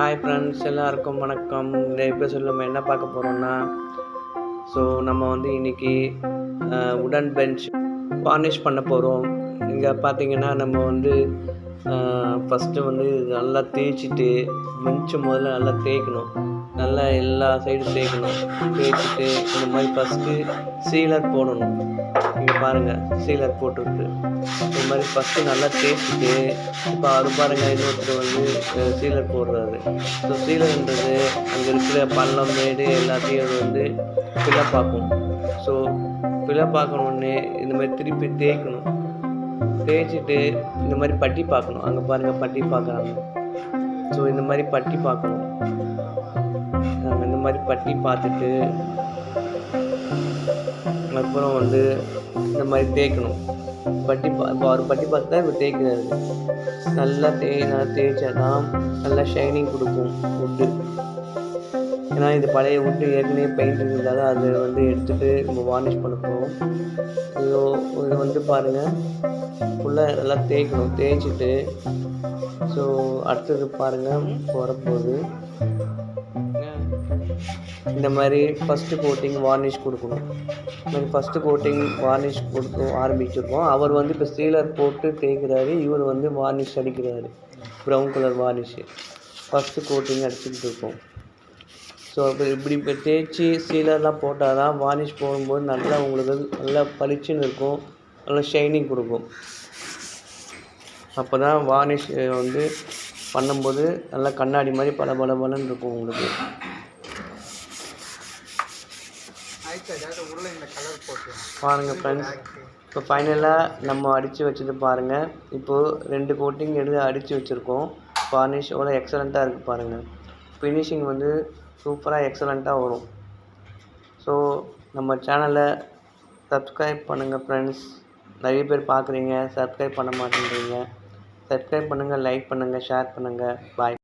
Hi friends, எல்லாருக்கும் வணக்கம். இந்த எபிசோடில் நம்ம என்ன பார்க்க போகிறோம்னா, நம்ம வந்து இன்றைக்கி உடன் பெஞ்ச் வார்னிஷ் பண்ண போகிறோம். இங்கே பார்த்தீங்கன்னா நம்ம வந்து ஃபஸ்ட்டு வந்து நல்லா தேய்ச்சிட்டு பெஞ்சு முதல்ல நல்லா தேய்க்கணும். நல்லா எல்லா சைடும் தேய்க்கணும். தேய்ச்சிட்டு இந்த மாதிரி ஃபஸ்ட்டு சீலர் போடணும். இங்கே பாருங்கள், சீலர் போட்டுருக்கு. இது மாதிரி ஃபஸ்ட்டு நல்லா தேய்ச்சிட்டு இப்போ அது பாருங்கள், இன்னொருத்தர் வந்து சீலர் போடுறாரு. ஸோ சீலர்ன்றது அங்கே இருக்கிற பள்ளம் மேடு எல்லாத்தையும் அது வந்து ஃபில்லப் ஆக்கும். ஸோ ஃபில்லப் ஆக்கணுன்னே இந்த மாதிரி திருப்பி தேய்க்கணும். தேய்ச்சிட்டு இந்த மாதிரி பட்டி பார்க்கணும். அங்கே பாருங்கள், பட்டி பார்க்குறாங்க. ஸோ இந்த மாதிரி பட்டி பார்க்கணும். இந்த மாதிரி பட்டி பார்த்துட்டு அப்புறம் வந்து இந்த மாதிரி தேய்க்கணும். இப்போ அவர் பட்டி பார்த்து தான் இப்போ தேய்க்கிறாரு. நல்லா தேய்ச்சா தான் நல்லா ஷைனிங் கொடுக்கும் வுட்டு. ஏன்னா இது பழைய வுட்டு ஏற்கனவே பெயிண்ட் இருந்தாலும் அதை வந்து எடுத்துகிட்டு நம்ம வார்னிஷ் பண்ண போகிறோம். இது வந்து பாருங்கள், ஃபுல்லாக நல்லா தேய்க்கணும். தேய்ச்சிட்டு ஸோ அடுத்தது பாருங்கள் வரப்போகுது. இந்த மாதிரி ஃபஸ்ட்டு கோட்டிங் வார்னிஷ் கொடுக்கணும். இந்த மாதிரி ஃபஸ்ட்டு கோட்டிங் வார்னிஷ் கொடுத்து ஆரம்பிச்சிருக்கோம். அவர் வந்து இப்போ சீலர் போட்டு தேய்க்கிறாரு, இவர் வந்து வார்னிஷ் அடிக்கிறாரு. Brown colour varnish first coating அடிச்சுக்கிட்டு இருக்கோம். ஸோ இப்படி இப்போ தேய்ச்சி சீலர்லாம் போட்டால் தான் வார்னிஷ் போடும்போது நல்லா உங்களுக்கு நல்லா பளிச்சுன்னு இருக்கும், நல்லா ஷைனிங் கொடுக்கும். அப்போ தான் வார்னிஷ் வந்து பண்ணும்போது நல்லா கண்ணாடி மாதிரி பளபளன்னு இருக்கும் உங்களுக்கு. பாருங்கள் ஃப்ரெண்ட்ஸ், இப்போ ஃபைனலாக நம்ம அடித்து வச்சது பாருங்கள். இப்போது 2 கோட்டிங் எடுத்து அடித்து வச்சுருக்கோம். வார்னிஷ் எவ்வளோ எக்ஸலண்ட்டாக இருக்குது பாருங்கள். ஃபினிஷிங் வந்து சூப்பராக எக்ஸலண்ட்டாக வரும். ஸோ நம்ம சேனலை சப்ஸ்கிரைப் பண்ணுங்கள் ஃப்ரெண்ட்ஸ். நிறைய பேர் பார்க்குறீங்க, சப்ஸ்கிரைப் பண்ண மாட்டேங்கிறீங்க. சப்ஸ்கிரைப் பண்ணுங்கள், லைக் பண்ணுங்கள், ஷேர் பண்ணுங்கள். பாய்.